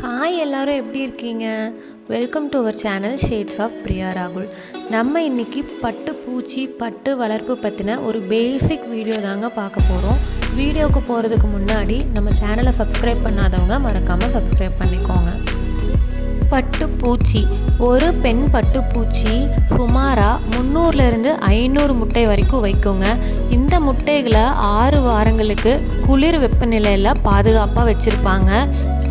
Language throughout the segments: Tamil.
ஹாய் எல்லாரும் எப்படி இருக்கீங்க? Welcome to our channel shades of Priya ராகுல். நம்ம இன்றைக்கி பட்டு பூச்சி பட்டு வளர்ப்பு பற்றின ஒரு பேசிக் வீடியோ தாங்க பார்க்க போகிறோம். வீடியோவுக்கு போகிறதுக்கு முன்னாடி நம்ம சேனலை சப்ஸ்கிரைப் பண்ணாதவங்க மறக்காமல் சப்ஸ்கிரைப் பண்ணிக்கோங்க. பட்டுப்பூச்சி ஒரு பெண் பட்டுப்பூச்சி சுமாராக 300லேருந்து 500 முட்டை வரைக்கும் வைக்குங்க. இந்த முட்டைகளை 6 வாரங்களுக்கு குளிர் வெப்பநிலையில் பாதுகாப்பாக வச்சுருப்பாங்க.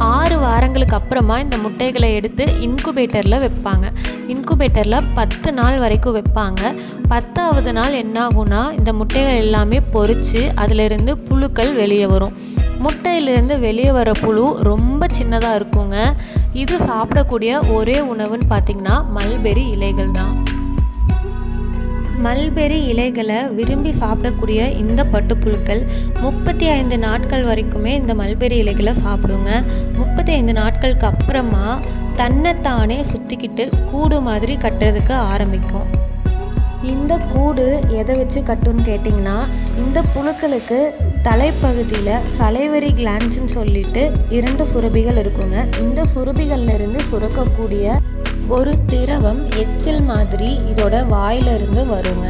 6 வாரங்களுக்கு அப்புறமா இந்த முட்டைகளை எடுத்து இன்குபேட்டரில் வைப்பாங்க. இன்குபேட்டரில் 10 நாள் வரைக்கும் வைப்பாங்க. 10ஆவது நாள் என்னாகும்னா இந்த முட்டைகள் எல்லாமே பொரித்து அதிலிருந்து புழுக்கள் வெளியே வரும். முட்டையிலேருந்து வெளியே வர புழு ரொம்ப சின்னதாக இருக்குங்க. இது சாப்பிடக்கூடிய ஒரே உணவுன்னு பார்த்திங்கன்னா மல்பெரி இலைகள் தான். மல்பெரி இலைகளை விரும்பி சாப்பிடக்கூடிய இந்த பட்டுப்புழுக்கள் 35 நாட்கள் வரைக்குமே இந்த மல்பெரி இலைகளை சாப்பிடுங்க. 35 நாட்களுக்கு அப்புறமா தன்னைத்தானே சுற்றிக்கிட்டு கூடு மாதிரி கட்டுறதுக்கு ஆரம்பிக்கும். இந்த கூடு எதை வச்சு கட்டுன்னு கேட்டிங்கன்னா, இந்த புழுக்களுக்கு தலைப்பகுதியில் சலைவரி கிளான்ஸ்ன்னு சொல்லிட்டு 2 சுரபிகள் இருக்குங்க. இந்த சுரபிகள்லேருந்து சுரக்கக்கூடிய ஒரு திரவம் எச்சில் மாதிரி இதோட வாயிலிருந்து வருங்க.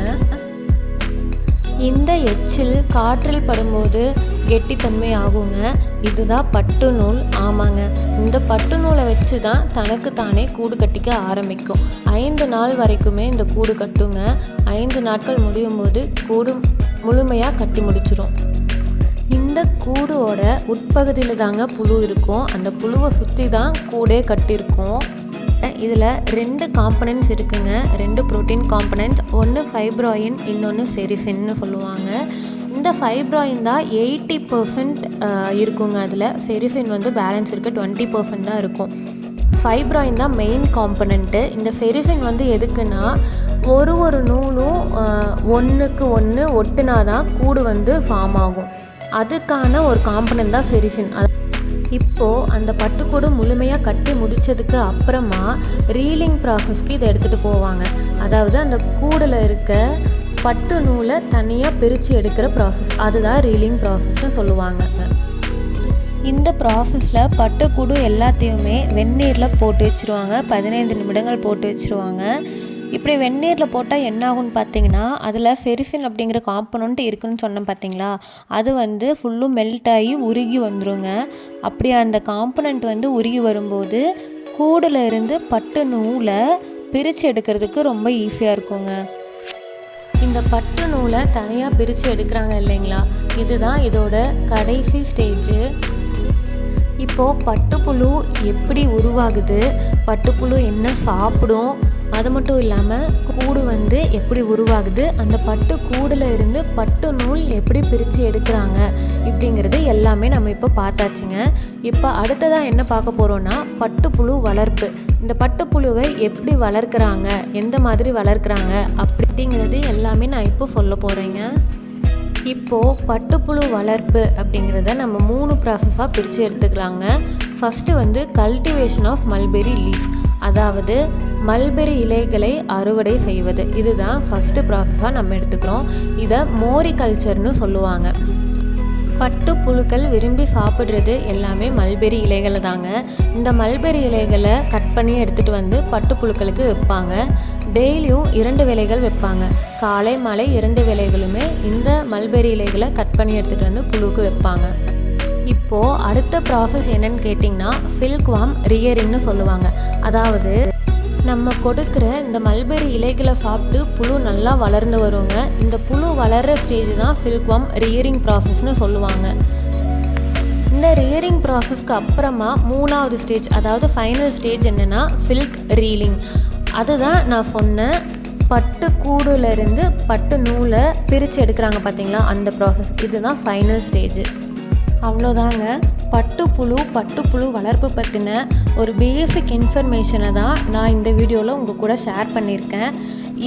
இந்த எச்சில் காற்றில் படும்போது கெட்டித்தன்மை ஆகுங்க. இதுதான் பட்டு நூல். ஆமாங்க, இந்த பட்டு நூலை வச்சு தான் தனக்கு தானே கூடு கட்டிக்க ஆரம்பிக்கும். 5 நாள் வரைக்குமே இந்த கூடு கட்டுங்க. 5 நாட்கள் முடியும் போது கூடு முழுமையாக கட்டி முடிச்சிடும். இந்த கூடோட உட்பகுதியில் தாங்க புழு இருக்கும். அந்த புழுவை சுற்றி தான் கூடே கட்டியிருக்கும். இதில் 2 காம்பனன்ட்ஸ் இருக்குங்க. 2 ப்ரோட்டீன் காம்பனன்ட்ஸ். ஒன்று ஃபைப்ராயின், இன்னொன்று செரிசின்னு சொல்லுவாங்க. இந்த ஃபைப்ராயின் தான் 80% இருக்குங்க. அதில் செரிசின் வந்து பேலன்ஸ் இருக்குது, 20% தான் இருக்கும். ஃபைப்ராயின் தான் மெயின் காம்பனண்ட்டு. இந்த செரிசின் வந்து எதுக்குன்னா, ஒரு நூலும் ஒன்றுக்கு ஒன்று ஒட்டுனா தான் கூடு வந்து ஃபார்ம் ஆகும். அதுக்கான ஒரு காம்பனண்ட் தான் செரிசின். இப்போது அந்த பட்டுக்கூடு முழுமையாக கட்டி முடித்ததுக்கு அப்புறமா ரீலிங் ப்ராசஸ்க்கு இதை எடுத்துகிட்டு போவாங்க. அதாவது அந்த கூடில் இருக்க பட்டு நூலை தனியாக பிரித்து எடுக்கிற ப்ராசஸ், அதுதான் ரீலிங் ப்ராசஸ்ன்னு சொல்லுவாங்க. இந்த ப்ராசஸில் பட்டுக்கூடு எல்லாத்தையுமே வெந்நீரில் போட்டு வச்சுருவாங்க. 15 நிமிடங்கள் போட்டு வச்சுருவாங்க. இப்படி வெந்நீரில் போட்டால் என்ன ஆகும்னு பார்த்தீங்கன்னா, அதில் செரிசின் அப்படிங்கிற காம்பனண்ட் இருக்குதுன்னு சொன்னேன் பார்த்தீங்களா, அது வந்து ஃபுல்லும் மெல்ட் ஆகி உருகி வந்துடுங்க. அப்படி அந்த காம்பனண்ட் வந்து உருகி வரும்போது கூடில் இருந்து பட்டு நூலை பிரித்து எடுக்கிறதுக்கு ரொம்ப ஈஸியாக இருக்குங்க. இந்த பட்டு நூலை தனியாக பிரித்து எடுக்கிறாங்க இல்லைங்களா, இதுதான் இதோட கடைசி ஸ்டேஜு. இப்போது பட்டுப்புழு எப்படி உருவாகுது, பட்டுப்புழு என்ன சாப்பிடும், அது மட்டும் இல்லாமல் கூடு வந்து எப்படி உருவாகுது, அந்த பட்டு கூடில் இருந்து பட்டு நூல் எப்படி பிரித்து எடுக்கிறாங்க இப்படிங்கிறது எல்லாமே நம்ம இப்போ பார்த்தாச்சுங்க. இப்போ அடுத்ததாக என்ன பார்க்க போகிறோன்னா பட்டுப்புழு வளர்ப்பு. இந்த பட்டுப்புழுவை எப்படி வளர்க்குறாங்க, எந்த மாதிரி வளர்க்குறாங்க அப்படிங்கிறது எல்லாமே நான் இப்போ சொல்ல போகிறேங்க. இப்போது பட்டுப்புழு வளர்ப்பு அப்படிங்கிறத நம்ம 3 ப்ராசஸாக பிரித்து எடுத்துக்கலாங்க. ஃபஸ்ட்டு வந்து கல்டிவேஷன் ஆஃப் மல்பெரி லீஃப், அதாவது மல்பெரி இலைகளை அறுவடை செய்வது. இதுதான் ஃபஸ்ட்டு ப்ராசஸாக நம்ம எடுத்துக்கிறோம். இதை மோரிகல்ச்சர்னு சொல்லுவாங்க. பட்டுப்புழுக்கள் விரும்பி சாப்பிட்றது எல்லாமே மல்பெரி இலைகளை தாங்க. இந்த மல்பெரி இலைகளை கட் பண்ணி எடுத்துகிட்டு வந்து பட்டுப்புழுக்களுக்கு வைப்பாங்க. டெய்லியும் 2 வேளைகள் வைப்பாங்க. காலை மாலை 2 வேளைகளுமே இந்த மல்பெரி இலைகளை கட் பண்ணி எடுத்துகிட்டு வந்து புழுக்கு வைப்பாங்க. இப்போது அடுத்த ப்ராசஸ் என்னன்னு கேட்டிங்கன்னா, சில்க்வார்ம் ரியரிங்னு சொல்லுவாங்க. அதாவது நம்ம கொடுக்குற இந்த மல்பெரி இலைகளை சாப்பிட்டு புழு நல்லா வளர்ந்து வருங்க. இந்த புழு வளர்கிற ஸ்டேஜ் தான் சில்க்வார்ம் ரியரிங் ப்ராசஸ்னு சொல்லுவாங்க. இந்த ரியரிங் ப்ராசஸ்க்கு அப்புறமா 3ஆவது ஸ்டேஜ், அதாவது ஃபைனல் ஸ்டேஜ் என்னென்னா சில்க் ரீலிங். அதுதான் நான் சொன்ன பட்டு கூடுலேருந்து பட்டு நூலை பிரித்து எடுக்கிறாங்க பார்த்தீங்களா, அந்த ப்ராசஸ். இதுதான் ஃபைனல் ஸ்டேஜ். அவ்வளோதாங்க. பட்டுப்புழு வளர்ப்பு பற்றின ஒரு பேசிக் இன்ஃபர்மேஷனை தான் நான் இந்த வீடியோவில் உங்கள் கூட ஷேர் பண்ணியிருக்கேன்.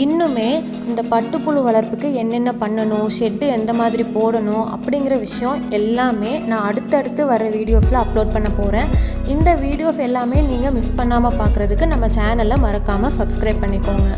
இன்னுமே இந்த பட்டுப்புழு வளர்ப்புக்கு என்னென்ன பண்ணணும், ஷெட்டு எந்த மாதிரி போடணும் அப்படிங்கிற விஷயம் எல்லாமே நான் அடுத்தடுத்து வர வீடியோஸில் அப்லோட் பண்ண போகிறேன். இந்த வீடியோஸ் எல்லாமே நீங்கள் மிஸ் பண்ணாமல் பார்க்குறதுக்கு நம்ம சேனலை மறக்காமல் சப்ஸ்கிரைப் பண்ணிக்கோங்க.